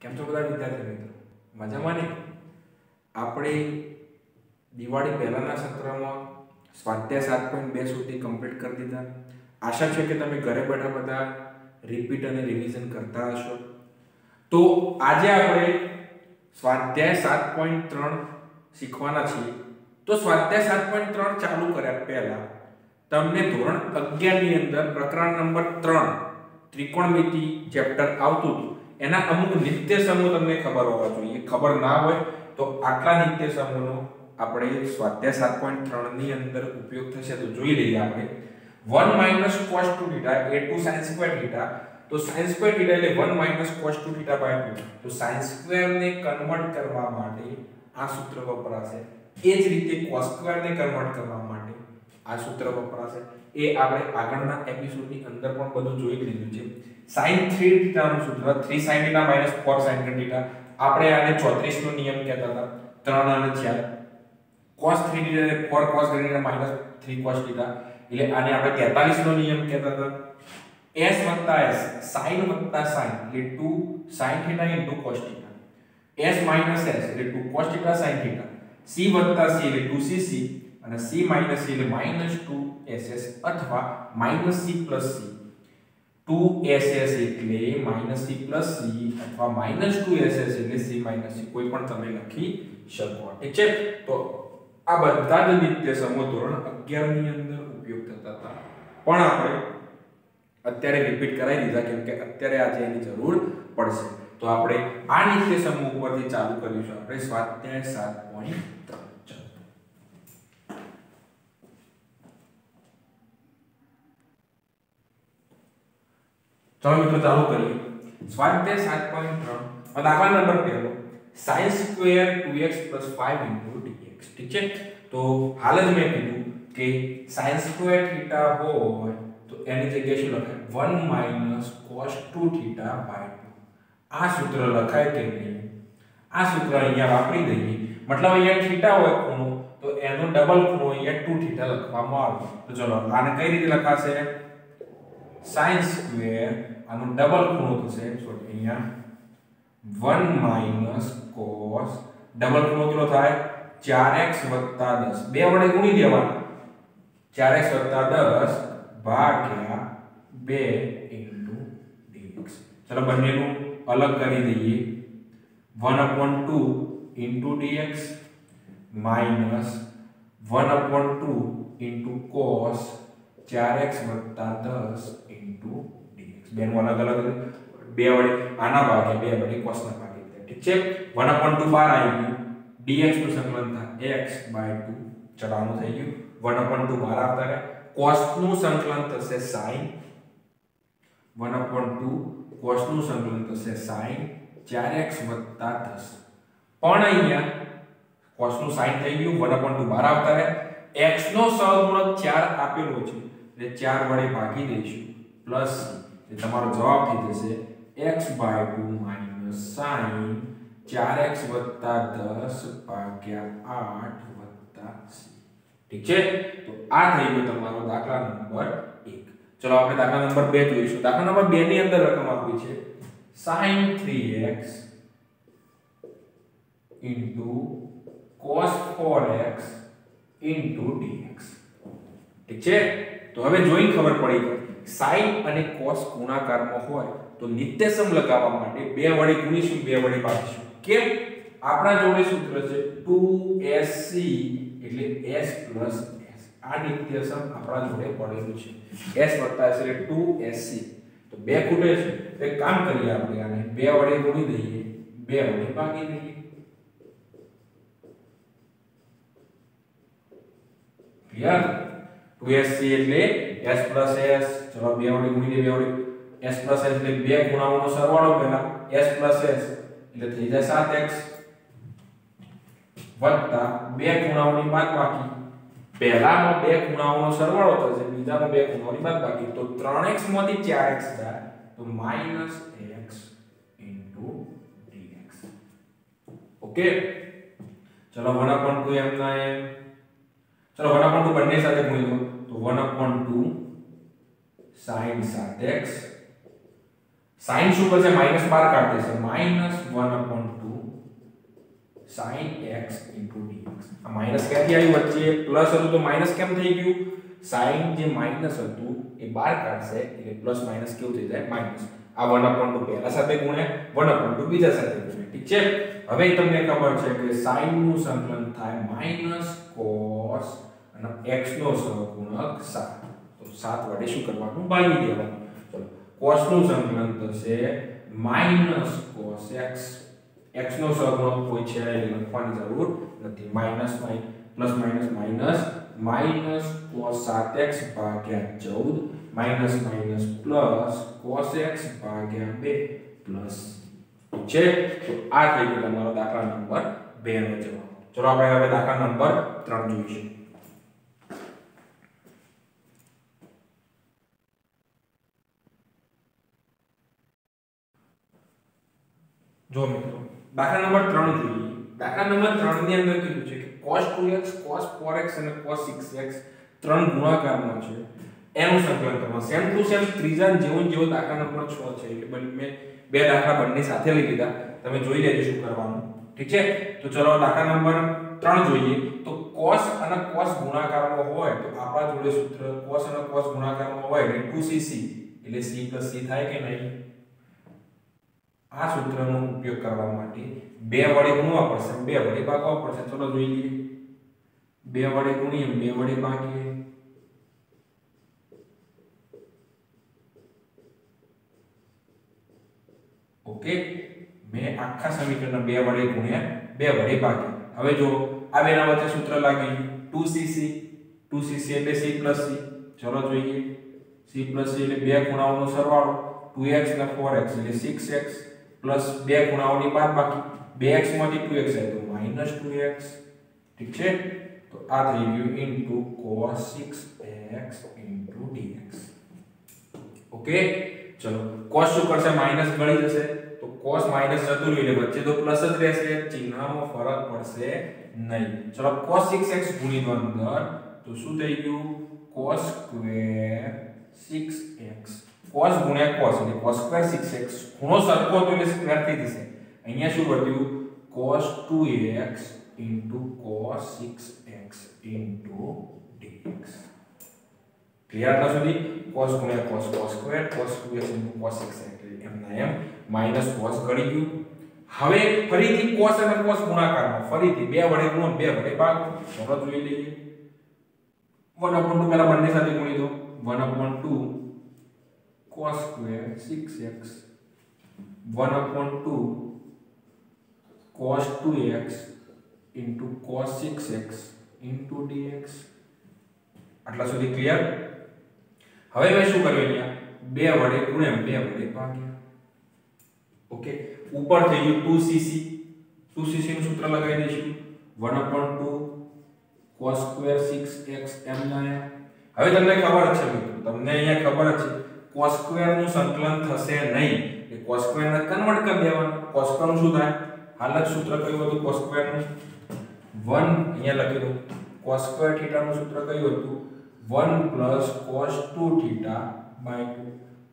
કેમ છો બધા વિદ્યાર્થી મિત્રો? મજામાં ને? આપણે દિવાળી પહેલાના સત્રમાં સ્વાધ્યાય 7.2 સુધી કમ્પ્લીટ કરી દીધા. આશા છે કે તમે ઘરે બેઠા બધા રિપીટ અને રિવિઝન કરતા હશો. તો આજે આપણે સ્વાધ્યાય 7.3 શીખવાના છીએ. તો સ્વાધ્યાય 7.3 ચાલુ કર્યા પહેલા તમને ધોરણ 11 ની અંદર પ્રકરણ નંબર 3 ત્રિકોણમિતિ ચેપ્ટર આવતું હતું. એના અમુક નિત્ય સમૂહ તમને ખબર હોવા જોઈએ. ખબર ના હોય તો આટલા નિત્ય સમૂહનો આપણે સ્વાધ્યાય 7.3 ની અંદર ઉપયોગ થશે. તો જોઈ લઈએ આપણે 1 - cos 2θ a2 sin square θ. તો sin square θ એટલે 1 - cos 2θ/2. તો sin square ને કન્વર્ટ કરવા માટે આ સૂત્ર વપરાશે. એ જ રીતે cos square ને કન્વર્ટ કરવા માટે આ સૂત્ર વપરાશે. એ આપણે આગળના એપિસોડની અંદર પણ બધું જોઈ લીધું છે. sin 3θ નું સૂત્ર 3 sin θ - 4 sin θ. આપણે આને 34 નો નિયમ કહેતા હતા. 3 અને 4 cos 3θ એટલે 4 cos θ - 3 cos θ. એટલે આને આપણે 43 નો નિયમ કહેતા હતા. s s sin sin એટલે 2 sin θ cos θ. s s એટલે 2 cos θ sin θ. c c એટલે 2cc અને c c એટલે -2ss અથવા -c c. 2ss એટલે -c c અથવા -2ss એટલે c c કોઈ પણ તમે લખી શકો. ઠીક છે? તો આ બધા જ નિત્ય સમૂહ ધોરણ 11 ની અંદર ઉપયોગ થતા હતા. પણ આપણે અત્યારે રિપીટ કરાવી દીધા કેમ કે અત્યારે આજે એની જરૂર પડશે. તો આપણે આ નિત્ય સમૂહ ઉપરથી ચાલુ કરીશું. આપણે સ્વાધ્યાય 7.3. ચાલો મિત્રો ચાલુ કરીએ. સ્વાધ્યાય 7.3 દાખલા નંબર 1 sin² 2x + 5 * dx. ઠીક છે? તો હાલ જ મેં કીધું કે sin² θ હોય તો એની જગ્યાએ શું લખાય 1 - cos 2θ/2. આ સૂત્ર લખાય કે નહીં? આ સૂત્ર અહીંયા વાપરી દઈએ. મતલબ અહીંયા θ હોય ખૂણો તો એનો ડબલ ખૂણો અહીંયા 2θ લખવામાં આવે. તો ચલો આને કઈ રીતે લખાશે? sin² આનો ડબલ ખૂણો થશે. સોરી અહીંયા 1 - cos ડબલ ખૂણો કેટલો થાય? 4x + 10. બે વડે ગુણી દેવાના. 4x + 10 ભાગ્યા 2 dx. ચલો બંનેનું અલગ કરી દઈએ. 1/2 dx - 1/2 cos 4x + 10 dx. બેનું અલગ અલગ બે વડે આના ભાગે બે વડે cos ના ભાગે. ઠીક છે? 1/2 બહાર આવી ગયું. dx નું સંકલન થાય x/2. ચલાવવાનું થઈ ગયું. 1/2 બહાર આવતા રહે. cos નું સંકલન થશે sin 1/2 cos નું સંકલન થશે sin 4x + 10. પણ અહીંયા cos નું sin થઈ ગયું. 1/2 બહાર આવતા રહે. x નો સહગુણક 4 આપેલો છે એટલે 4 વડે ભાગી દઈશું પ્લસ એ તમારો જવાબ થઈ જશે x/2 - sin 4x + 10 ભાગ્યા 8 c. ઠીક છે? તો આ થઈ ગયો તમારો દાખલા નંબર 1. ચલો આપણે દાખલા નંબર 2 જોઈશું. દાખલા નંબર 2 ની અંદર રકમ આપી છે sin 3x cos 4x dx. ઠીક છે? તો હવે જોઈને ખબર પડી ગઈ sin અને cos ગુણાકારમાં હોય તો નિત્યસમ લગાવવા માટે બે વડે ગુણીશું, બે વડે ભાગીશું. કેમ? આપણા જોડે સૂત્ર છે 2sc એટલે s + s. આ નિત્યસમ આપણા જોડે પડેલું છે. s + s એટલે 2sc. તો બે ખૂટે છે. તો એક કામ કરીએ આપણે આને બે વડે ગુણી દઈએ, બે વડે ભાગી દઈએ. ક્લિયર? 2sc એટલે s + s. ચલો બે વડે ગુણી દે, બે વડે s + s એટલે બે ખૂણાઓનો સરવાળો પહેલા s + s એટલે થઈ જાય 7x વત્તા બે ખૂણાઓની બાદબાકી. પહેલામાં બે ખૂણાઓનો સરવાળો થશે, બીજામાં બે ખૂણાઓની બાદબાકી. તો 3x માંથી 4x જાય તો -x dx. ઓકે? ચલો 1/2 એમના એમ. ચલો 1/2 બંને સાથે ગુણી દો તો 1/2 sin 7x sin શું કરશે માઈનસ બાર કાઢી દેશે -1/2 sin x dx. આ માઈનસ ક્યાંથી આવ્યું વચ્ચે પ્લસ હતું તો માઈનસ કેમ થઈ ગયું sin જે માઈનસ હતું એ બાર કાઢશે એટલે પ્લસ માઈનસ કેવું થઈ જાય માઈનસ. આ 1/2 પહેલા સાથે ગુણ્યા 1/2 બીજા સાથે ગુણ્યા. ઠીક છે. હવે તમને ખબર છે કે sin નું સંકલન થાય -cos અને x નો સહગુણક 7. તો 7 વડે શું કરવાનું ભાગી દેવાનું. ચલો cos નું સંકલન થશે -cos x. x નો સહગુણક કોઈ છે એટલે લખવાની જરૂર નથી. Minus plus minus cos 7x ભાગ્યા 14 માઈનસ પ્લસ cos x ભાગ્યા 2 પ્લસ છે. તો આ થઈ ગયો તમારો દાખલા નંબર 2 નો જવાબ. ચલો આપણે હવે દાખલા નંબર 3 જોઈશું. જો મિત્રો દાખલા નંબર 3 જોઈએ. દાખલા નંબર 3 ની અંદર કીધું છે કે cos 2x cos 4x અને cos 6x ત્રણ ગુણાકારમાં છે એનું સંકલન કરવાનું. સેમ ટુ સેમ ત્રીજા જેવો દાખલા નંબર 6 છે એટલે મેં બે દાખલા બંને સાથે લઈ લીધા. તમે જોઈ લેજો શું કરવાનું. ઠીક છે. તો ચલો દાખલા નંબર 3 જોઈએ. તો cos અને cos ગુણાકારમાં હોય તો આપણા જોડે સૂત્ર cos અને cos ગુણાકારમાં હોય એટલે 2cc એટલે c + c થાય કે નહીં. આ સૂત્રનો ઉપયોગ કરવા માટે 2 વડે ગુણવા પડશે 2 વડે ભાગવા પડશે. ચલો જોઈ લઈએ. 2 વડે ગુણીએ 2 વડે ભાગીએ. ઓકે. મેં આખા સમીકરણ 2 વડે ગુણ્યા 2 વડે ભાગ્યા. હવે જો આ બેના વચ્ચે સૂત્ર લાગી 2cc એટલે c + c. ચલો જોઈએ. c + c એટલે બે ખૂણાઓનો સરવાળો 2x અને 4x એટલે 6x પ્લસ બે ખૂણાઓની બાદબાકી 2x માંથી 2x આવે તો -2x. ઠીક છે. તો આ થઈ ગયું into cos 6x dx. Okay. ચલો cos શું કરશે માઈનસ ગળી જશે તો cos માઈનસ જતું રહ્યું એટલે વચ્ચે તો પ્લસ જ રહેશે ચિહ્નમાં ફરક પડશે નહીં. ચલો cos 6x ગુણી દો અંદર તો શું થઈ ગયું cos સ્ક્વેર 6x. cos ગુણ્યા cos એટલે cos સ્ક્વેર 6x ખૂણો સરખો હતો એટલે સ્ક્વેર થઈ જશે. અહીંયા શું વધ્યું cos 2x cos 6x dx. Clear હતા સુધી. cos ગુણ્યા cos cos square cos 2x cos 6x એટલે એમના એમ માઈનસ cos ગળી ગયું. હવે ફરીથી cos અને cos ગુણાકારમાં ફરીથી 2 વડે ગુણો 2 વડે ભાગો. ચલો જોઈ લઈએ. 1/2 પહેલા બંને સાથે ગુણી દો 1/2 cos square 6x 1/2 cos 2x cos 6x dx. આટલા સુધી ક્લિયર. હવે મેં શું કર્યું અહીંયા 2 વડે ગુણ્યા 2 વડે ભાગ્યા. ઓકે. ઉપર થઈ ગયું 2cc નું સૂત્ર લગાવી દઈશું 1/2 cos square 6x m ના. હવે તમને ખબર છે મિત્રો તમને અહીંયા ખબર છે cos સ્ક્વેર નું સંકલન થશે નહીં એટલે cos સ્ક્વેર ને કન્વર્ટ કરી દેવાનું. cos સ્ક્વેર નું શું થાય હાલ જ સૂત્ર કયું હતું cos સ્ક્વેર નું 1 અહીંયા લખી દો. cos સ્ક્વેર થીટા નું સૂત્ર કયું હતું 1 + cos 2 થીટા / 2.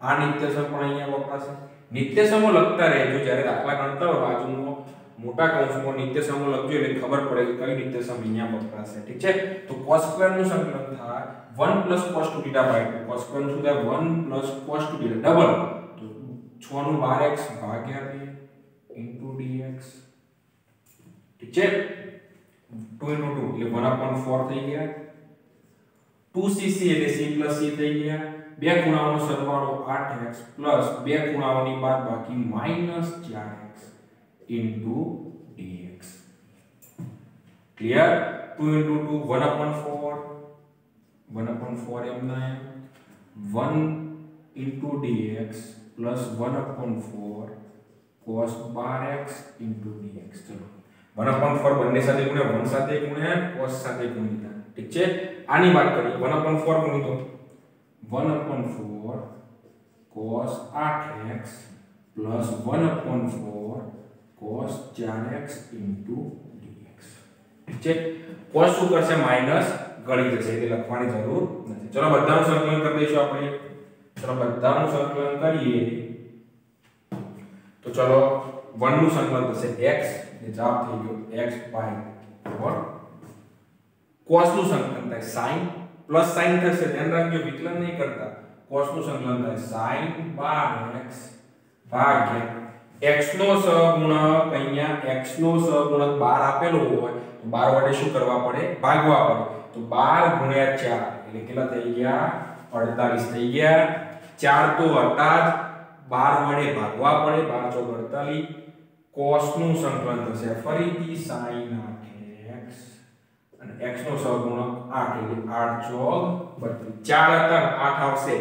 આ નિત્યસમ પણ અહીંયા વપરાશે. નિત્યસમો લખતા રહેજો જ્યારે દાખલા ગણતા હોય બાજુમાં મોટા કૌંસમાં નિત્યસમો લખજો એટલે ખબર પડે કે કઈ નિત્યસમ અહીંયા વપરાશે. ઠીક છે. તો cos સ્ક્વેર નું સંકલન થાય 1 + cos 2 થીટા / 2. cos સ્ક્વેર નું શું થાય 1 + cos 2 થીટા ડબલ તો 6 નું 12x ભાગ્યા 2 dx. ઠીક છે. 2 * 2 એટલે 1/4 થઈ ગયા. 2cc એટલે c + c થઈ ગયા. બે ખૂણાઓનો સરવાળો 8x પ્લસ બે ખૂણાઓની બાદબાકી -4x dx. ક્લિયર. 2 * 2 1/4 એમ ના 1 dx plus 1/4 cos 12x dx. ચલો 1/4 બંને સાથે ગુણ્યા 1 સાથે ગુણ્યા cos સાથે ગુણ્યા. ઠીક છે. આની વાત કરીએ 1/4 ગુણી તો 1/4 cos 8x plus 1/4 cos 4x dx. ઠીક છે. cos શું કરશે માઈનસ ગળી જશે એટલે લખવાની જરૂર નથી. ચલો બધાનું સંકલન કરી દઈશું આપણે. ચલો બધાનું સંકલન કરીએ તો ચલો 1 નું સંકલન થશે x ને જવાબ થઈ ગયો x બાય બરાબર cos નું સંકલન થાય sin પ્લસ sin થશે ધ્યાન રાખજો વિકલન નહીં કરતા cos નું સંકલન થાય sin બાય x ભાગ્યા x નો સહગુણક અહીંયા x નો સહગુણક 12 આપેલો હોય તો 12 વડે શું કરવા પડે ભાગવા પડે તો 12 ગુણ્યા 4 એટલે કેટલા થઈ ગયા 48 થઈ ગયા 4 તો હતા જ 12 વડે ભાગવા પડે 12 ચોક 48 cos નું સંકલન થશે ફરીથી sin 8x અને x નો સહગુણક 8 એટલે 8 ચોક 32 4 હતા 8 આવશે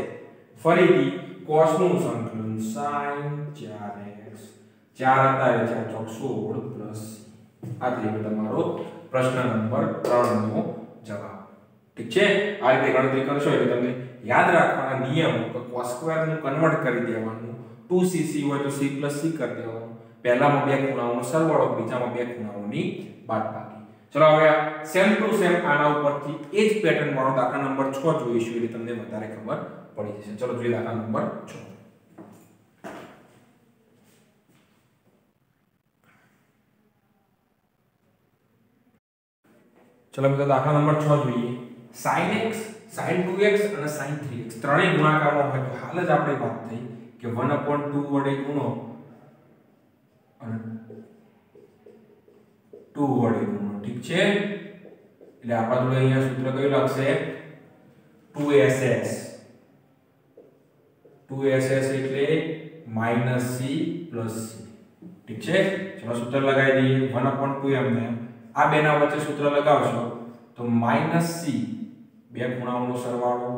ફરીથી cos નું સંકલન sin 4x 4 હતા એટલે 4 ચોક 16 પ્લસ આ થઈ ગયો તમારો પ્રશ્ન નંબર 3 નો જવાબ ઠીક છે આ રીતે ગણતરી કરશો એટલે તમને યાદ રાખવાના નિયમો કે cos સ્ક્વેર નું કન્વર્ટ કરી દેવાનું 2cc હોય તો c c કરી દેવાનું પહેલામાં બે ખૂણાઓનો સરવાળો બીજામાં બે ખૂણાઓની બાદબાકી ચલો હવે સેમ ટુ સેમ આના ઉપરથી એ જ પેટર્ન વાળો દાખલા નંબર 6 જોઈશું એટલે તમને વધારે ખબર પડી જશે ચલો જોઈએ દાખલા નંબર 6 ચલો મિત્રો દાખલા નંબર 6 જોઈએ sin x sin 2x અને sin 3x ત્રણેય ગુણાકારમાં હોય તો હાલ જ આપણે વાત થઈ કે 1/2 વડે ગુણો અને 2 વડે ગુણો ઠીક છે એટલે આપણા જોડે અહીંયા સૂત્ર કયું લાગશે 2ss 2ss એટલે -c + c ઠીક છે ચલો સૂત્ર લગાવી દઈએ 1/2 એમને આ બેના વચ્ચે સૂત્ર લગાવશો તો -c બે ખૂણાઓનો સરવાળો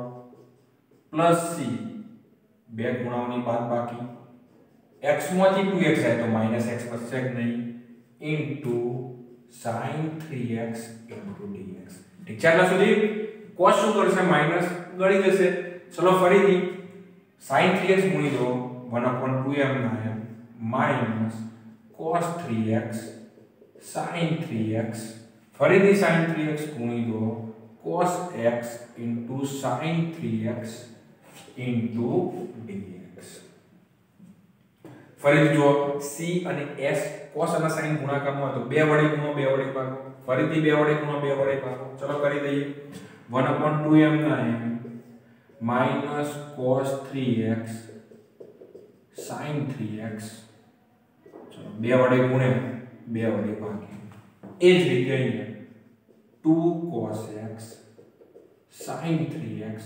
+ c બે ખૂણાઓની બાદબાકી x માંથી 2x જાય તો -x વધશે કે નહીં ઇન્ટુ sin 3x dx ઠીક છે આટલા સુધી cos શું કરશે માઈનસ ગળી જશે ચલો ફરીથી sin 3x ગુણી દો 1/2m minus cos 3x sin 3x ફરીથી sin 3x ગુણી દો cos x into sin 3x into dx ફરીથી જો c અને s cos અને sin ગુણાકારમાં હોય તો 2 વડે ગુણો 2 વડે ભાગો ફરીથી 2 વડે ગુણો 2 વડે ભાગો ચલો કરી દઈએ 1/2m minus cos 3x sin 3x ચલો 2 વડે ગુણે 2 વડે ભાગીએ એ જ રીતે અહીંયા 2 cos x sin 3x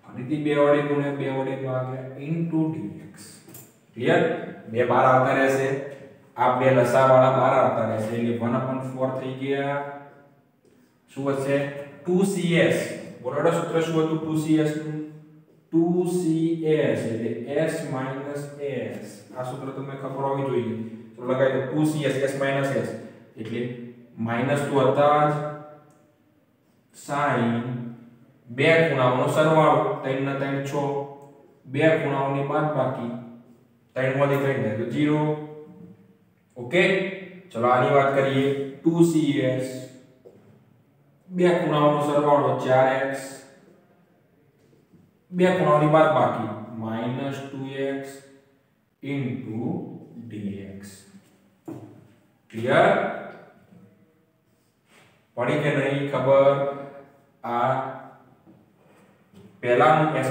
ફરીથી 2 વડે ગુણે 2 વડે ભાગ્યા into dx ક્લિયર બે બાર આવતા રહેશે આ બે લસાવાળા બાર આવતા રહેશે એટલે 1/4 થઈ ગયા શું હશે 2cs બોલોડો સૂત્ર શું હતું 2cs નું 2cs એટલે s s આ સૂત્ર તમને ખબર હોવી જોઈએ તો લગાવી દો 2cs s s એટલે માઈનસ તો હતા જ sin બે ખૂણાઓનો સરવાળો 3 ના 3 6 બે ખૂણાઓની બાદબાકી 3 માંથી 3 જાય તો 0 ઓકે ચલો આની વાત કરીએ 2cs બે ખૂણાઓનો સરવાળો 4x બે ખૂણાઓની બાદબાકી -2x dx ક્લિયર પડી કે નહીં ખબર આ પહેલાનું s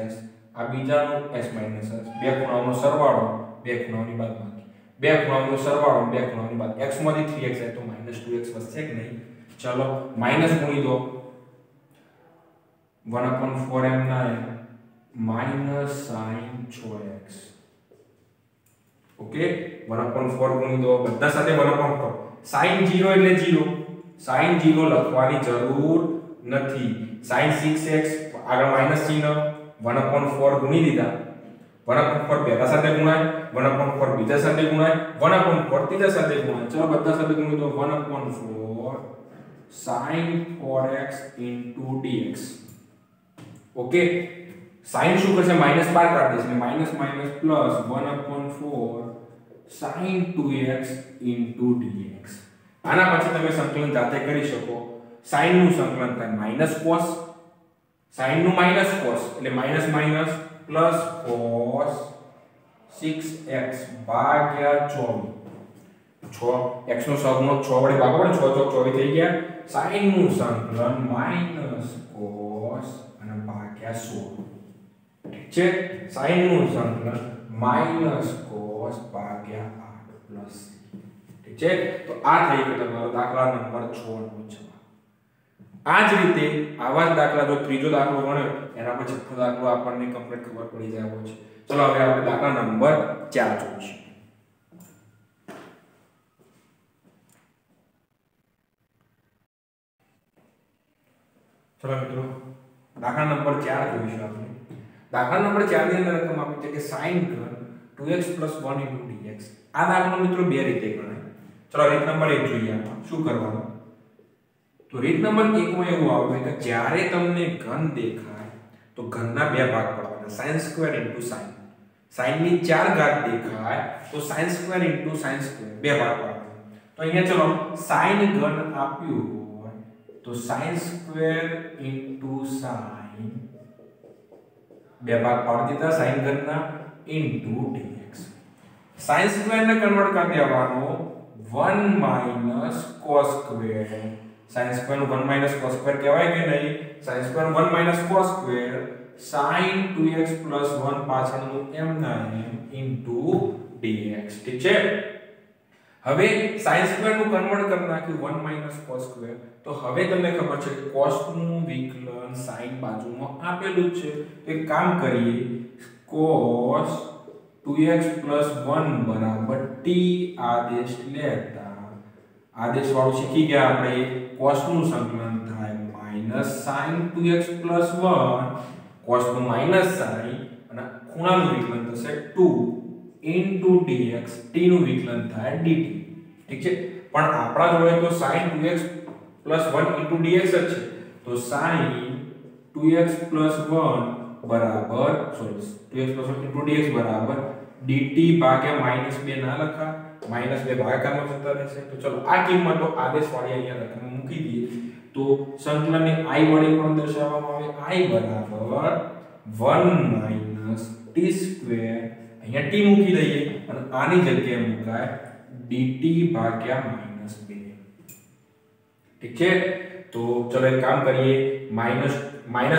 s આ બીજાનું s s બે ખૂણાઓનો સરવાળો બે ખૂણાઓની બાદબાકી બે ખૂણાઓનો સરવાળો બે ખૂણાઓની બાદ x માંથી 3x જાય તો -2x વધશે કે નહીં ચલો માઈનસ ગુણી દો 1/4m minus sin 6x okay 1/4 ગુણી દો બધા સાથે 1/4 sin 0 એટલે 0 sin 0 લખવાની જરૂર નથી sin 6x આગળ માઈનસ ચિહ્ન 1/4 ગુણી દીધા 1/4 પહેલા સાથે ગુણાય 1/4 બીજા સાથે ગુણાય 1/4 ત્રીજા સાથે ગુણાય ચલો બધા સાથે ગુણી દો 1/4 sin 4x dx okay sin શું કરશે માઈનસ બાર કાઢી દેશે minus minus plus 1/4 sin 2x dx આના પછી તમે સંકલન જાતે કરી શકો sin નું સંકલન થાય માઈનસ cos sin નું માઈનસ cos એટલે minus minus plus cos 6x ભાગ્યા 24 6 x નો સહગુણક 6 વડે ભાગો ને 6 ચોક 24 થઈ ગયા sin નું સંકલન માઈનસ cos અને ભાગ્યા 16 ઠીક છે sin નું સંકલન માઈનસ cos ભાગ્યા 8 પ્લસ ઠીક છે તો આ થઈ ગયો તમારો દાખલા નંબર 6 નો જવાબ આ જ રીતે આવા જ દાખલા જો ત્રીજો દાખલો ગણ્યો એના પછી છઠ્ઠો દાખલો આપણને કમ્પ્લીટ ખબર પડી જાય છે ચલો હવે આપણે દાખલા નંબર 4 જોઈશું ચલો મિત્રો દાખલા નંબર 4 જોઈશું આપણે દાખલા નંબર 4 ની અંદર રકમ આપી છે કે sin ઘન 2x 1 dx આ દાખલો મિત્રો બે રીતે ગણાય ચલો રીત નંબર 1 જોઈએ આપણે શું કરવાનું તો રીત નંબર 1 માં એવું આવે કે જ્યારે તમને ઘન દેખાય તો ઘનના બે ભાગ પાડવાના sin² sin sin ની 4 ઘાત દેખાય તો sin² sin² બે ભાગ પાડવાના તો અહીંયા ચલો sin ઘન આપ્યું હોય તો sin² sin બે ભાગ પાડી દીધા sin ઘનના dx sin² ને કન્વર્ટ કરી દેવાનો 1 cos² sin² નું 1 cos² કહેવાય કે નહીં sin² 1 cos² sin 2x 1 પાછળનું m ના m dx ઠીક છે હવે sin² નું કન્વર્ટ કરી નાખ્યું 1 cos² તો હવે તમને ખબર છે કે cos નું વિકલન sin બાજુમાં આપેલું છે તો એક કામ કરીએ cos 2x 1 બરાબર t આદેશ લેતા આદેશ વાળું શીખી ગયા આપણે cos નું સંકલન થાય માઈનસ sin 2x 1 cos નું માઈનસ sin અને ખૂણાનું વિકલન થશે 2 dx t નું વિકલન થાય dt ઠીક છે પણ આપણા જોડે તો sin 2x 1 dx જ છે તો sin 2x 1 બરાબર 2x 1 dx બરાબર dt ભાગ્યા -2 ના લખા -2 ભાગાકારમાં જતા રહેશે તો ચલો આ કિંમતો આદેશ વાળી અહીંયા રકમ મૂકી દઈએ તો સંકલનને i વડે પણ દર્શાવવામાં આવે i બરાબર 1 t² અહીંયા t મૂકી દઈએ અને આની જગ્યાએ મુકાય dt ભાગ્યા -2 ઠીક છે તો ચલો એક કામ કરીએ માઈનસ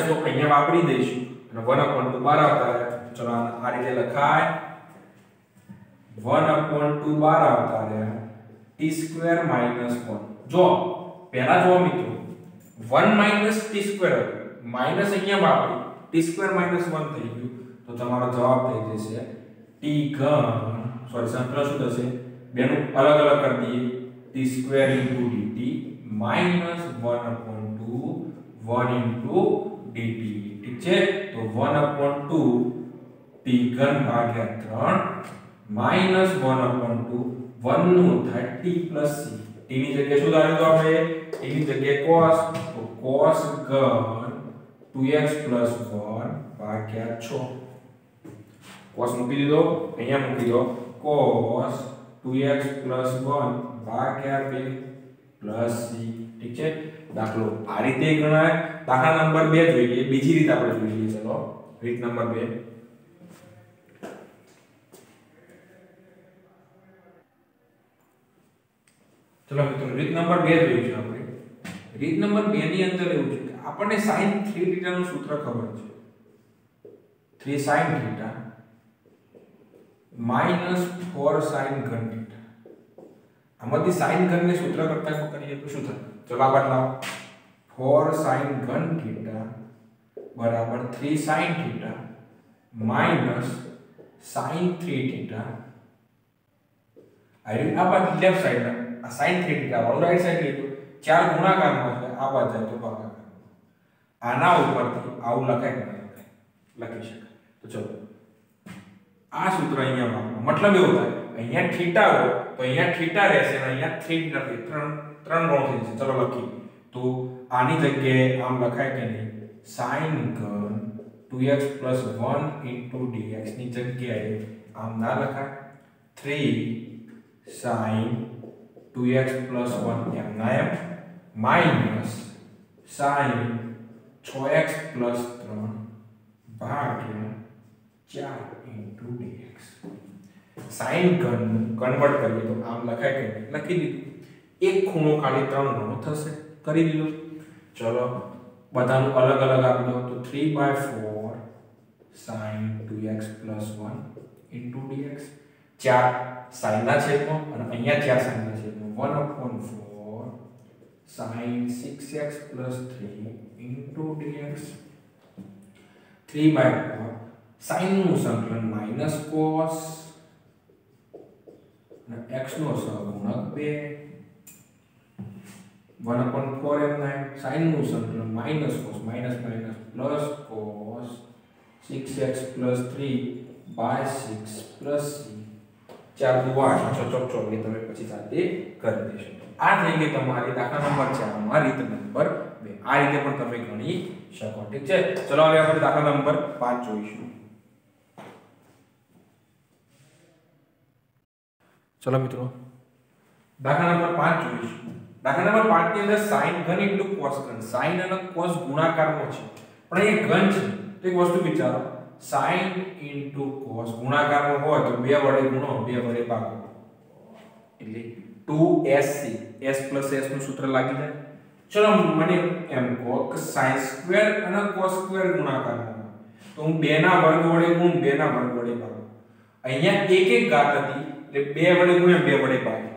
તો અહીંયા વાપરી દઈશું અને 1/2 બહાર આવતા રહે ચલો આ રીતે લખાય 1/2 બહાર આવતા રહ્યા t² -1 જો પહેલા જો મિત્રો 1 t² માઈનસ અહીંયા વાપરી t² -1 થઈ ગયું તો તમારો જવાબ થઈ જશે t ઘન સંકલન શું થશે બેનું અલગ અલગ કરી દઈએ t² dt -1/2 1 dt ઠીક છે તો 1/2 t ઘન ભાગ્યા 3 -1/2 1 નું થાય t c t ની જગ્યાએ શું ધાર્યું તો આપણે t ની જગ્યાએ cos તો cos ઘન 2x 1 ભાગ્યા 6 cos મૂકી દીધો અહીંયા મૂકી દો cos 2x 1 ભાગ્યા 2 પ્લસ c ઠીક છે દાખલો આ રીતે ગણાય દાખલા નંબર 2 જોઈએ બીજી રીત આપણે જોઈએ ચલો રીત નંબર 2 ચલો મિત્રો રીત નંબર 2 જોઈશું આપણે રીત નંબર 2 ની અંદર એવું છે કે આપણને sin 3θ નું સૂત્ર ખબર છે 3 sin θ -4 sin ઘન θ આમાંથી sin ઘન ને સૂત્ર કરતા કરીએ તો શું થાય ચલો આ બદલાવ 4 sin ઘન θ બરાબર 3 sin θ sin 3θ આ બાજુ લેફ્ટ સાઈડ આ sin 3θ વાળું રાઈટ સાઈડ લીધું ચાર ગુણાકારમાં છે આ બાજુ જાય તો ભાગાકાર આના ઉપરથી આવું લખાય કે ના લખી શકાય તો ચલો આ સૂત્ર અહીંયા મતલબ એવું થાય અહીંયા θ હોય તો અહીંયા θ રહેશે અને અહીંયા 3 નથી 3 રો થઈ જશે ચલો લખી તો આની જગ્યાએ આમ લખાય કે નહીં sin ઘન 2x 1 dx ની જગ્યાએ આમ ના લખાય 3 sin 2x 1 એમ ના એમ માઈનસ sin 6x 3 ભાગ્યા 4 dx sin ઘન કન્વર્ટ કરીએ તો આમ લખાય કે લખી દીધું એક ખૂણો ખાલી 3 ગણો થશે કરી દીધો ચલો બધાનું અલગ અલગ આપી દો તો 3/4 sin 2x + 1 dx 4 sin ના છેદમાં અને અહીંયા 4 sin ના છેદમાં 1/4 sin 6x + 3 dx 3/4 sin નું સંકલન માઈનસ cos અને x નો સહગુણક 2 1/4 એમ sin નું સંકલન minus cos minus minus plus cos 6x + 3/6 + c 4 દુ 8 6 ચોક 24 તમે પછી સાથે કરી દેશો આ થઈ ગઈ તમારી દાખલા નંબર 4 માં રીત નંબર 2 આ રીતે પણ તમે ગણી શકો ઠીક છે ચલો હવે આપણે દાખલા નંબર 5 જોઈશું ચલો મિત્રો દાખલા નંબર 5 જોઈશું દાખલા નંબર 5 ની અંદર sin ઘન * cos ઘન sin અને cos ગુણાકારમાં છે પણ એ ઘન છે તો એક વસ્તુ વિચારો sin * cos ગુણાકારમાં હોય તો 2 વડે ગુણો 2 વડે ભાગો એટલે 2sc s + s નું સૂત્ર લાગી જાય ચલો મને એમ કહો કે sin² અને cos² ગુણાકારમાં તો હું 2 ના વર્ગ વડે ગુણ 2 ના વર્ગ વડે ભાગો અહીંયા એક એક ઘાત હતી એટલે 2 વડે ગુણ્યા 2 વડે ભાગો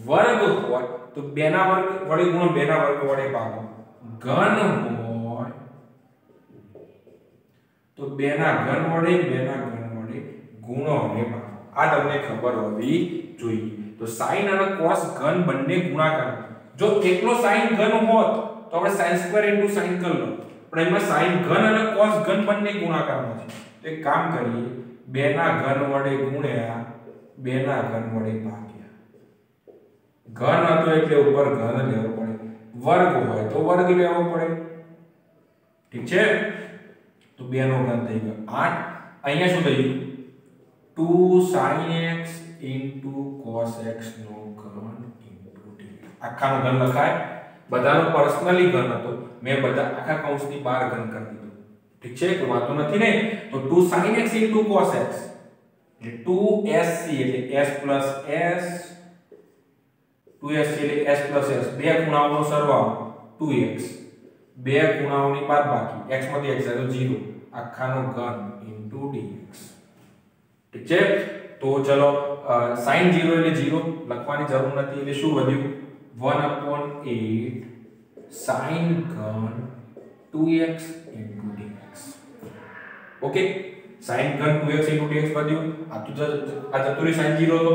વર્ગ હોય તો 2 ના વર્ગ વડે ગુણો 2 ના વર્ગ વડે ભાગો ઘન હોય તો 2 ના ઘન વડે 2 ના ઘન વડે ગુણો અને ભાગો આ તમને ખબર હોવી જોઈએ તો sin અને cos ઘન બંને ગુણાકાર જો એકલો sin ઘન હોત તો આપણે sin² * sin કરી લો પણ એમાં sin ઘન અને cos ઘન બંને ગુણાકારમાં છે તો એક કામ કરીએ 2 ના ઘન વડે ગુણ્યા 2 ના ઘન વડે ભાગ્યા ઘન હતો એટલે ઉપર ઘન લેવો પડે વર્ગ હોય તો વર્ગ લેવો પડે ઠીક છે તો 2 નો ઘન થઈ ગયો 8 અહીંયા શું થયું 2 sin x * cos x નો ઘન * dx આખાનો ઘન લખાય બધાનો પર્સનલી ઘન હતો મેં બધા આખા કૌંસની બહાર ઘન કરી દીધું ઠીક છે તો વાતો નથી ને તો 2 sin x * cos x એટલે 2sc એટલે s + s 2sc એટલે s + s બે ખૂણાઓનો સરવાળો 2x બે ખૂણાઓની બાદબાકી x માંથી x જાય તો 0 આખાનો ઘન * dx ઠીક છે તો ચલો sin 0 એટલે 0 લખવાની જરૂર નથી એટલે શું વધ્યું 1/8 sin ઘન 2x * dx ઓકે sin ઘન 2x * dx વધ્યું આ તો આ જતું sin 0 તો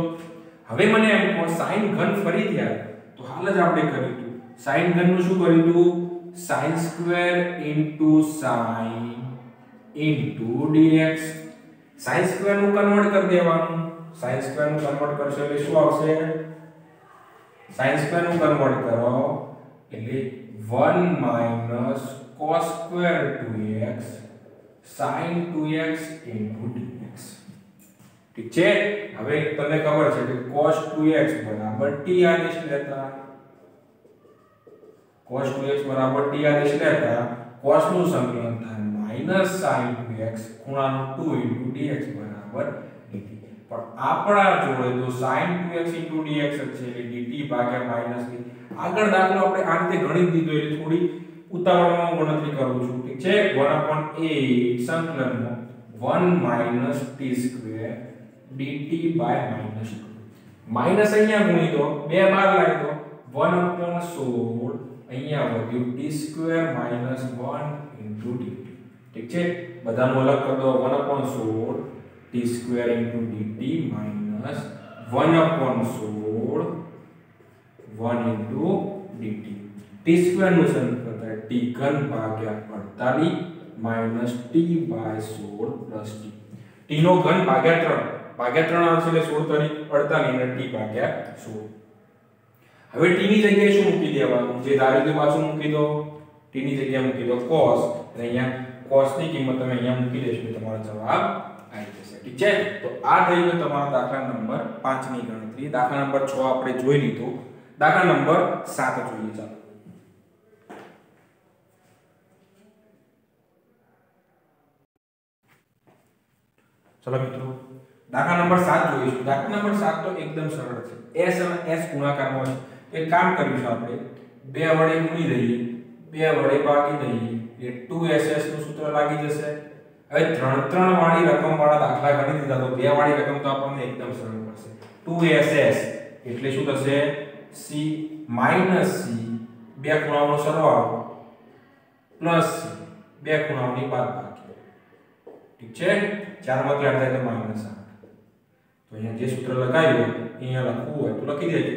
હવે મને એમ કહો sin ઘન ફરીથી આવે તો હાલ જ આપણે કર્યું હતું sin ઘન નું શું કર્યું હતું sin² * sin dx sin² નું કન્વર્ટ કરી દેવાનું sin² નું કન્વર્ટ કરશો એટલે શું આવશે sin² નું કન્વર્ટ કરો એટલે 1 - cos² 2x sin 2x * dx ઠીક છે હવે તમને ખબર છે કે cos 2x = t આદેશ લેતા cos 2x = t આદેશ લેતા cos નું સંકલન થાય -sin 2x ખૂણાનો 2 * dx dt પણ આપણા જોડે તો sin 2x * dx છે એટલે dt ભાગ્યા માઈનસ ની આગળ દાખલો આપણે આ રીતે ગણિત દીધો એટલે થોડી ઉતાવળમાં ગણતરી કરું છું ઠીક છે 1/8 સંકલનમાં 1 - t² dt /-2 માઈનસ અહીંયા ગુણી દો 2 બાર લાવી દો 1/16 અહીંયા વધ્યું t² - 1 * dt ઠીક છે બધાનું અલગ કરી દો 1/16 t² * dt minus 1/16 1 * dt t² નું સમીકરણ થાય t ઘન ભાગ્યા 48 minus t/16 plus t t નો ઘન ભાગ્યા 3 આવશે એટલે 16 તરી 48 અને t ભાગ્યા 16 હવે t ની જગ્યાએ શું મૂકી દેવાનું જે ધાર્યું તે પાછું મૂકી દો t ની જગ્યાએ મૂકી દો cos અને અહીંયા cos ની કિંમત તમે અહીંયા મૂકી દેશો એટલે તમારો જવાબ આવી જશે ઠીક છે તો આ થઈ ગયો તમારો દાખલા નંબર 5 ની ગણતરી દાખલા નંબર 6 આપણે જોઈ લીધો દાખલા નંબર 7 જોઈએ ચાલો ચલો મિત્રો દાખલા નંબર 7 જોઈશું. દાખલા નંબર 7 તો એકદમ સરળ છે. s અને s ગુણાકારમાં છે. એક કામ કરીશું આપણે 2 વડે ગુણી દઈએ, 2 વડે ભાગી દઈએ એટલે 2ss નું સૂત્ર લાગી જશે. હવે 3 વાળી રકમ વાળા દાખલા ગણી દીધા તો 2 વાળી રકમ તો આપણને એકદમ સરળ પડશે. 2ss એટલે શું થશે? c - c બે ખૂણાઓનો સરવાળો પ્લસ c બે ખૂણાઓની બાદબાકી. ઠીક છે? 4 માંથી 8 થાય તો -8. તો અહીંયા જે સૂત્ર લગાવ્યું અહીંયા લખવું હોય તો લખી દેજો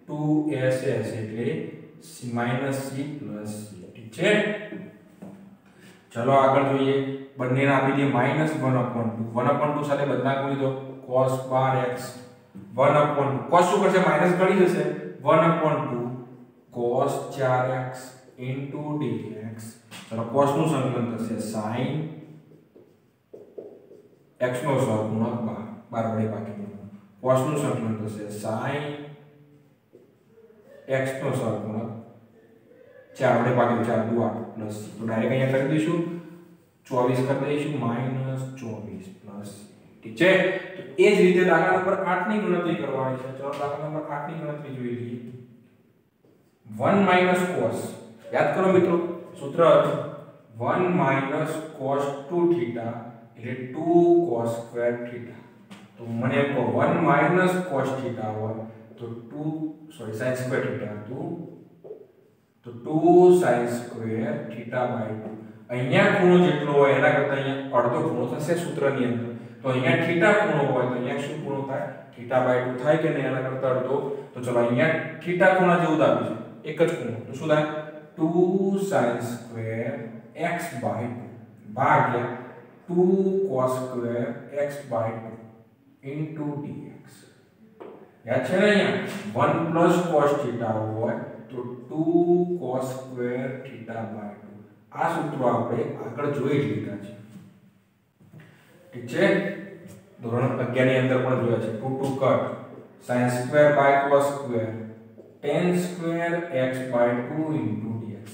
2ss એટલે c - c plus c. ઠીક છે? ચલો આગળ જોઈએ. બંનેને આપી દઈએ -1/2. 1/2 સાથે બધા ગુણી દો cos 12x 1/2. cos શું કરશે? માઈનસ કરી જશે 1/2 cos 4x dx. ચલો cos નું સંકલન થશે sin x નો સહગુણક 12 વડે ભાગી દો. cos નું સંકલન થશે sin x નો સહગુણક 4 વડે ભાગી દો 4 × 8 પ્લસ. તો ડાયરેક્ટ અહીંયા કરી દઈશું 24 કરી દઈશું -24 પ્લસ. ઠીક છે? તો એ જ રીતે દાખલા નંબર 8 ની ગણતરી કરવાની છે. ચલો દાખલા નંબર 8 ની ગણતરી જોઈ લઈએ. 1 - cos યાદ કરો મિત્રો, સૂત્ર હતું 1 - cos 2θ એટલે 2 cos square θ. તો મને એમ કહો 1 - cos θ હોય તો sin square θ હતું તો 2 sin square θ/2. અહીંયા ખૂણો જેટલો હોય એના કરતા અહીંયા અડધો ખૂણો થશે સૂત્રની અંદર. તો અહીંયા θ ખૂણો હોય તો અહીંયા શું ખૂણો થાય? θ/2 થાય કે નહીં? એના કરતા અડધો. તો ચલો અહીંયા θ ખૂણા જેવું જ આપ્યું છે, એક જ ખૂણો. તો શું થાય? 2 sin square x/2 ભાગ્યા 2 cos square x/2 into dx. યાદ છે ને? અહીંયા 1 + cos θ હોય તો 2 cos square θ/2. આ સૂત્રો આપણે આગળ જોઈ લીધા છે. ઠીક છે? ધોરણ 11 ની અંદર પણ જોયા છે. 2 cut sin square by cos square tan square x/2 into dx.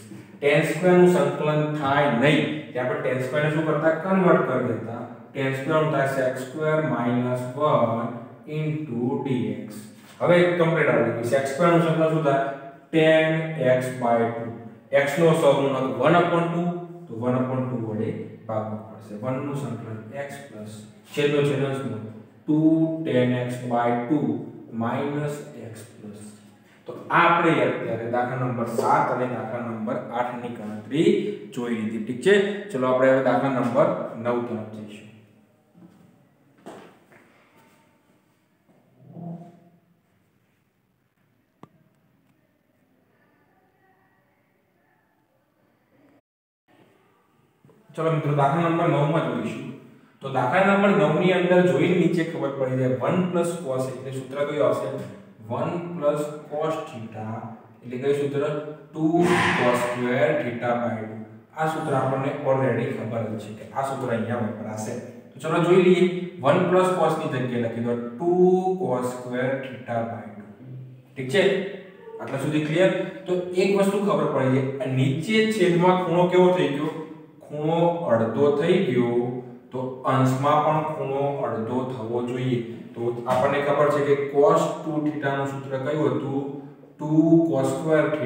tan square નું સંકલન થાય નહીં ત્યાં આપણે tan square ને શું કરતા? કન્વર્ટ કરી દેતા. tan square નું થાય x² - 1 into dx. હવે કમ્પ્લીટ આવી ગયું. x² નું સંકલન શું થાય? tan x/2. x નો સહગુણક 1/2 તો 1/2 વડે ભાગવું પડશે. 1 નું સંકલન x પ્લસ છેદનો છેદનો 2 tan x/2 - x પ્લસ. તો આપણે અત્યારે દાખલા નંબર 7 અને દાખલા નંબર 8 ની ગણતરી જોઈ લીધી. ઠીક છે? ચલો આપણે હવે દાખલા નંબર 9 તરફ જઈશું. ચલો મિત્રો દાખલા નંબર 9 માં જોઈશું. તો દાખલા નંબર 9 ની અંદર જોઈને નીચે ખબર પડી જાય 1 + cos એટલે સૂત્ર કયું આવશે? 1 + cos θ એટલે કયું સૂત્ર? 2 cos square θ/2. આ સૂત્ર આપણને ઓલરેડી ખબર છે કે આ સૂત્ર અહીંયા વપરાશે. તો ચલો જોઈ લઈએ. 1 + cos ની જગ્યાએ લખી દો 2 cos square θ/2. ઠીક છે? આટલા સુધી ક્લિયર? તો એક વસ્તુ ખબર પડી જાય, નીચે છેદમાં ખૂણો કેવો થઈ ગયો? ખૂણો અડધો થઈ ગયો. તો અંશમાં પણ ખૂણો અડધો થવો જોઈએ. તો આપણને ખબર છે કે cos 2θ નું સૂત્ર કયું હતું? 2 cos square θ - 1.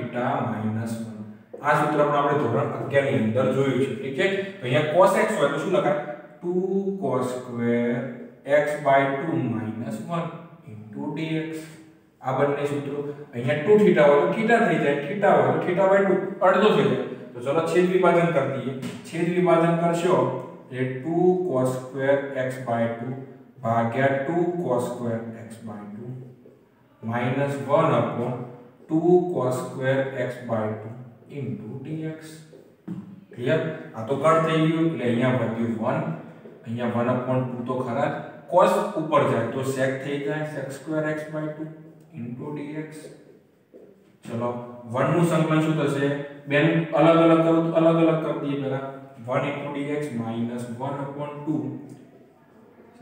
આ સૂત્ર પણ આપણે ધોરણ 11 ની અંદર જોયું છે. ઠીક છે? તો અહીંયા cos x હોય તો શું લખાય? 2 cos square x/2 - 1 into dx. આ બંને સૂત્રો અહીંયા 2θ હોય તો θ થઈ જાય, θ હોય તો θ/2 અડધો થઈ જાય. તો ચલો છેદ વિભાજન કરી દઈએ. છેદ વિભાજન કરશો એટલે 2 cos square x/2 ભાગ્યા 2 cos square x/2 -1/2 cos square x/2 into dx. Clear? આ તો કટ થઈ ગયું એટલે અહીંયા વધ્યું 1, અહીંયા 1/2 તો ખરા જ. cos ઉપર જાય તો sec થઈ જાય, sec² x/2 into dx. ચલો 1 નું સંકલન શું થશે? બેન અલગ અલગ કરો તો અલગ અલગ કરી દઈએ. પહેલા 1 into dx -1/2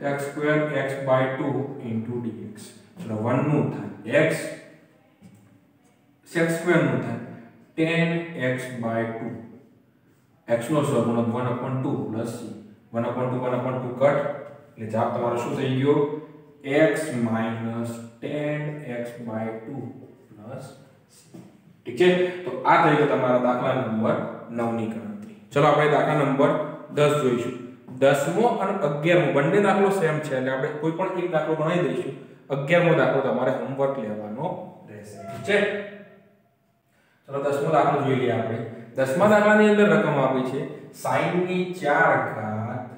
sec² x/2 into dx. ચલો 1 નું થાય x, sec² નું થાય tan x/2. x નો સહગુણક 1/2 plus c. 1/2 1/2 કટ એટલે જવાબ તમારો શું થઈ ગયો? x minus tan x/2 plus c. ઠીક છે, તો આ થઈ ગયો તમારા દાખલા નંબર 9 ની ગણતરી. ચલો આપણે દાખલા નંબર 10 જોઈશું. 10મો અને 11મો બંને દાખલો સેમ છે એટલે આપણે કોઈ પણ એક દાખલો ગણાવી દઈશું. 11મો દાખલો તમારે હોમવર્ક લેવાનો રહેશે. ઠીક છે, ચલો 10મો દાખલો જોઈ લઈએ આપણે. 10મા દાખલાની અંદર રકમ આપી છે sin ની 4 ઘાત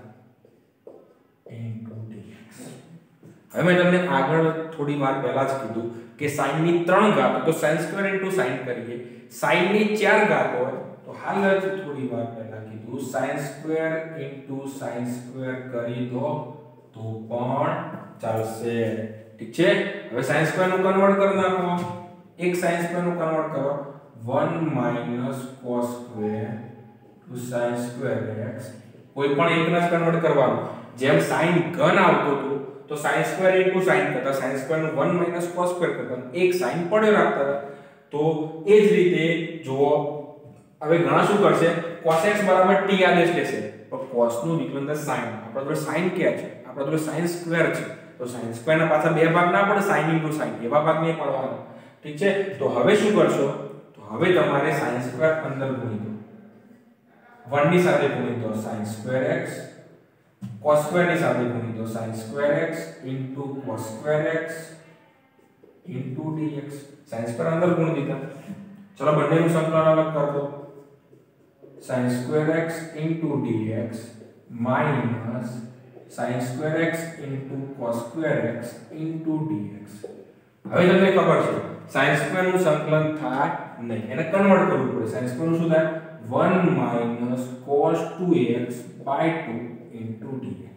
into dx. હવે મેં તમને આગળ થોડી વાર પહેલા જ કીધું કે sin ની 3 ઘાત તો sin સ્ક્વેર into sin કરીએ. sin ની 4 ઘાત હોય તો હાલ જ થોડી વાર પહેલા કીધું sin square into sin square કરી દો તો પણ ચાલશે. ઠીક છે, હવે sin સ્ક્વેર નું કન્વર્ટ કરી નાખો. એક sin સ્ક્વેર નું કન્વર્ટ કરો 1 minus cos square to sin square x. કોઈ પણ એકને જ કન્વર્ટ કરવાનું. જેમ sin ઘન આવતો હતો તો sin સ્ક્વેર into sin કરતા sin સ્ક્વેર નું 1 minus cos સ્ક્વેર કરતા એક sin પડ્યો રાખતા હતા. તો એ જ રીતે જુઓ હવે ઘણા શું કરશે cos x બરાબર t આદેશ લેશે પણ cos નું વિકલન sin. આપણા જોડે sin ક્યાં છે? આપણા જોડે sin સ્ક્વેર છે તો sin સ્ક્વેર ના પાછા બે ભાગ ના પડે sin into sin એવા ભાગ નહીં પડવાના. ઠીક છે, તો હવે શું કરશો? તો હવે તમારે sin સ્ક્વેર અંદર ગુણી દો. 1 ની સાથે ગુણી દો sin square x, cos square ની સાથે ગુણી દો sin square x into cos square x into dx. sin square અંદર ગુણી દીધા. ચલો બંનેનું સંકલન અલગ કર દો. sin square x into dx minus sin square x into cos square x into dx. હવે તમને ખબર છે sin સ્ક્વેર નું સંકલન થાય નહીં, એને કન્વર્ટ કરવું પડે. sin સ્ક્વેર નું શું થાય 1 minus cos 2x/2 into dx.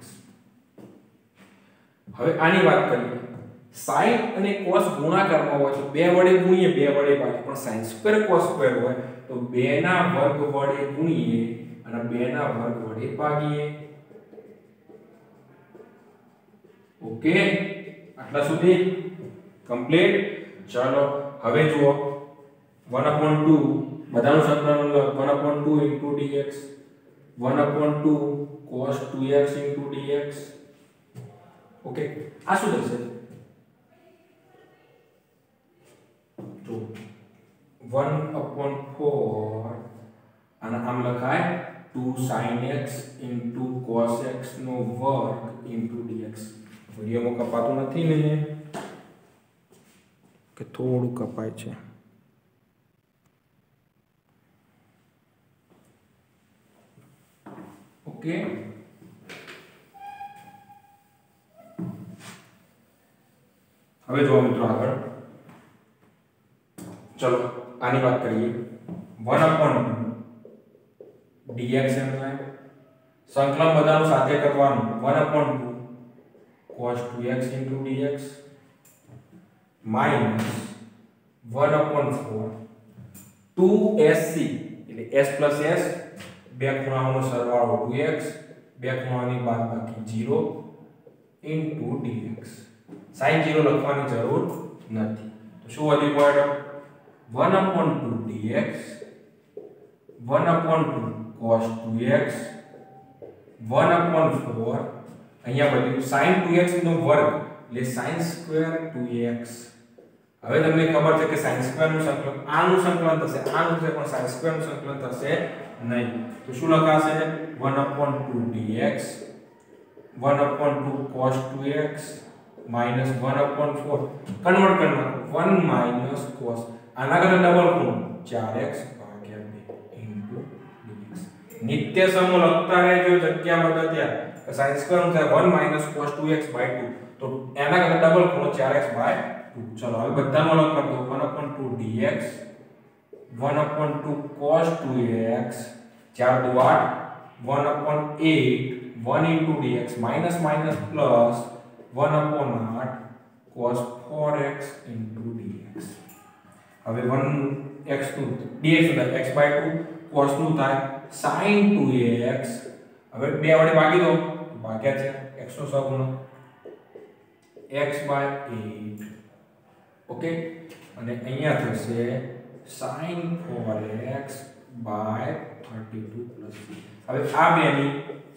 હવે આની વાત કરીએ. sin અને cos ગુણાકારમાં હોય તો 2 વડે ગુણીએ 2 વડે ભાગીએ, પણ sin સ્ક્વેર cos સ્ક્વેર હોય તો 2 ના વર્ગ વડે ગુણીએ અને 2 ના વર્ગ વડે ભાગીએ. ઓકે, આટલા સુધી કમ્પ્લીટ. ચલો હવે જુઓ 1/2 બધાનું સંકલન 1/2 into dx 1/2 cos 2x into dx. Okay, આ શું થશે? તો 1/4 અને આમ લખાય 2 sin x into cos x નો વર્ગ into dx. વિડિયોમાં કપાતું નથી ને કે થોડું કપાય છે? ઓકે, હવે જો મિત્રો આગળ ચલો આની વાત કરીએ. 1/2 dx એમ થાય. સંકલન બધાનું સાથે કરવાનું. 1/2 cos 2x into dx minus 1/4 2sc એટલે s plus s બે ખૂણાઓનો સરવાળો 2x બે ખૂણાની બાદબાકી 0 into dx. sin 0 લખવાની જરૂર નથી. તો શું વધી પડ્યો? 1/2 dx 1/2 cos 2x 1/4 અહીંયા બધું sin 2x નો વર્ગ એટલે sin સ્ક્વેર 2x. હવે તમને ખબર છે કે sin સ્ક્વેર નું સંકલન આનું સંકલન થશે, આનું થશે પણ sin સ્ક્વેર નું સંકલન થશે નહીં. તો શું લખાશે 1/2 dx 1/2 cos 2x minus 1/4 convert કરવાનું 1 minus cos આના કરતા ડબલ ખૂણો 4x/2 into dx. નિત્ય સમૂહ લખતા રહેજો જગ્યા બદલ્યા. sin સ્ક્વેર નું થાય 1 minus cos 2x/2 તો એના કરતા ડબલ ખૂણો 4x/2. ચલો હવે બધાનો લખ કરી દો. 1/2 dx 1/2 cos 2x 4 2 8 1/8 1 into dx minus minus plus 1/8 cos 4x into dx. હવે 1x નું dx નું થાય x/2 cos નું થાય sin 2x. હવે બે વડે ભાગી દો ભાગ્યા છે x નો સહગુણક x/8. ઓકે, અને અહીંયા થશે sin 4x by 32 plus. હવે આ બેની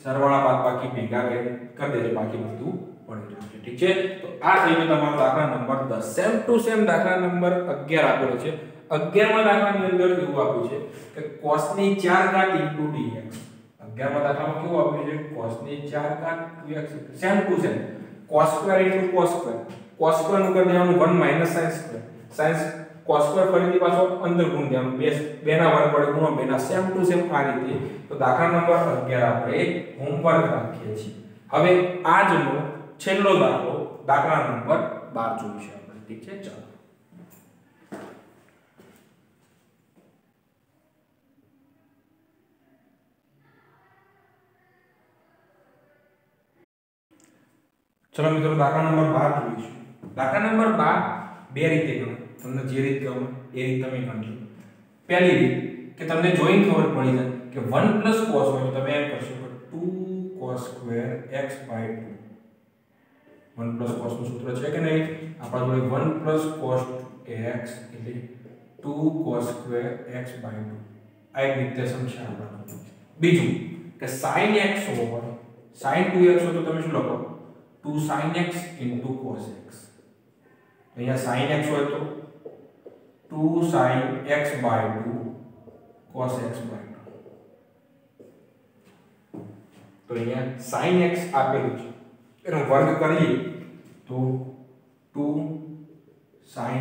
સરવાળા બાદબાકી ભેગા કરી દેજો, બાકી બધું પડી રહ્યું છે. ઠીક છે, તો આ થઈ ગયો તમારો દાખલા નંબર 10. સેમ ટુ સેમ દાખલા નંબર 11 આપેલો છે. 11મા દાખલાની અંદર એવું આપ્યું છે કે cos ની 4 ઘાત * dx. 11મા દાખલામાં કેવું આપ્યું છે? cos ની 4 ઘાત dx. Same to same cos square * cos square. cos square નું કરી દેવાનું 1 - sin square. sin cos square ફરીથી પાછો અંદર ગુણ દેવાનું 2 ના વર્ગ વડે ગુણો 2 ના. સેમ ટુ સેમ આ રીતે. તો દાખલા નંબર 11 આપણે હોમવર્ક રાખીએ છીએ. હવે આજનો છેલ્લો દાખલો દાખલા નંબર 12 જોઈશું આપણે. ઠીક છે, ચાલો. ચલો મિત્રો, દાખલા નંબર 12 જોઈશું. દાખલા નંબર 12 બે રીતે ગણો. તમને જે રીત ગમે એ રીત તમે ગણજો. પહેલી રીત કે તમને જોઈને ખબર પડી જાય કે 1 + cos હોય તો તમે એમ કરશો કે 2 cos સ્ક્વેર x / 2. 1 + cos નું સૂત્ર છે કે નહીં? આપણા જોડે 1 + cos x એટલે 2 cos સ્ક્વેર x / 2. આ એક નિત્યસમ છે આપણા. બીજું કે sin x હોય, sin 2x હોય તો તમે શું લખો? 2 sin x * cos x. અહીંયા sin x હોય તો 2 sin x / 2 cos x / 2. તો અહીંયા sin x આપેલું છે, એનો વર્ગ કરીએ તો 2 sin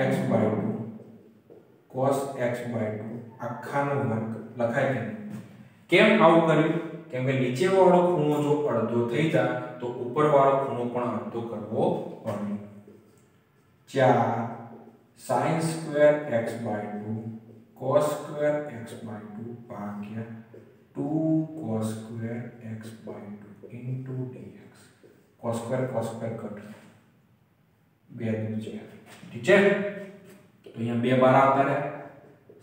x / 2 cos x / 2 આખાનો વર્ગ લખાય કે કેમ આવું કર્યું? કેમ કે નીચે વાળો ખૂણો જો અડધો થઈ જાય તો ઉપર વાળો ખૂણો પણ અડધો કરવો પડે. 4 sin square x / 2 cos square x / 2 ભાગ્યા 2 cos square x / 2 into dx. cos square cut 2 દૂર છે. ઠીક છે, તો અહીંયા 2 બાર આવતા રહે.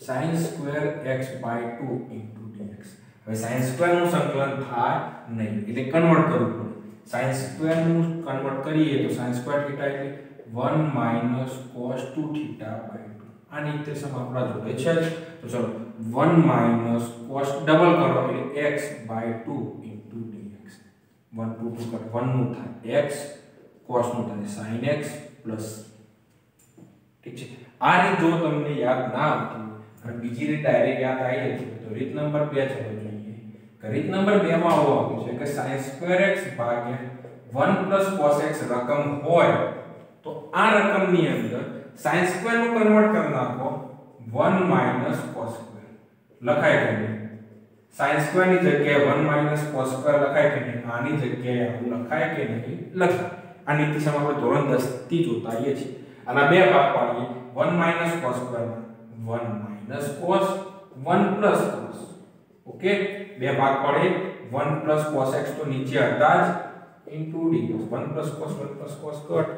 sin square x / 2 into dx. હવે sin સ્ક્વેર નું સંકલન થાય નહીં એટલે કન્વર્ટ કરવું પડે. sin સ્ક્વેર નું કન્વર્ટ કરીએ તો sin સ્ક્વેર થીટા એટલે 1 - cos 2θ / 2. આ નિત્યસમ આપણા જોડે છે. તો ચલો 1 - cos ડબલ કરો એટલે x / 2 into dx. 1 2 2 કર 1 નું થાય x, cos નું થાય sin x પ્લસ. ઠીક છે, આ રીત જો તમને યાદ ના આવતી અને બીજી રીત ડાયરેક્ટ યાદ આવી જતી તો રીત નંબર 2 ચલો જોઈએ. રીત નંબર 2 માં આવું આપ્યું છે કે sin સ્ક્વેર x ભાગ્યા 1 + cos x રકમ હોય તો આ રકમની અંદર sin સ્ક્વેર નું કન્વર્ટ કરી નાખો 1 - cos સ્ક્વેર લખાય કે નહીં? sin સ્ક્વેર ની જગ્યાએ 1 - cos સ્ક્વેર લખાય કે નહીં? આની જગ્યાએ આવું લખાય કે નહીં? લખાય. આ નિત્યસમ આપણે ધોરણ 10 થી જોતા આવીએ છીએ. આના બે ભાગ પાડીએ. 1 - cos square 1 - cos 1 + cos. Okay, બે ભાગ પડે. 1 + cos x તો નીચે હતા જ into dx. 1 + cos 1 + cos cut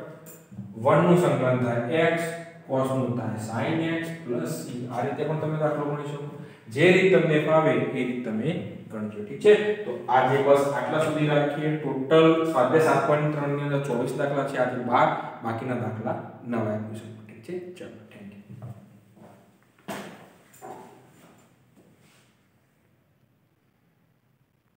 1 નું સંકલન થાય x, cos નું થાય sin x plus c. આ રીતે પણ તમે દાખલો ગણી શકો. જે રીત તમને ફાવે એ રીત તમે ગણજો. ઠીક છે, તો આજે બસ આટલા સુધી રાખીએ. ટોટલ સ્વાધ્યાય 7.3 ની અંદર 24 દાખલા છે, આજે 12, બાકીના દાખલા નવા આપીશું. ઠીક છે, ચાલો.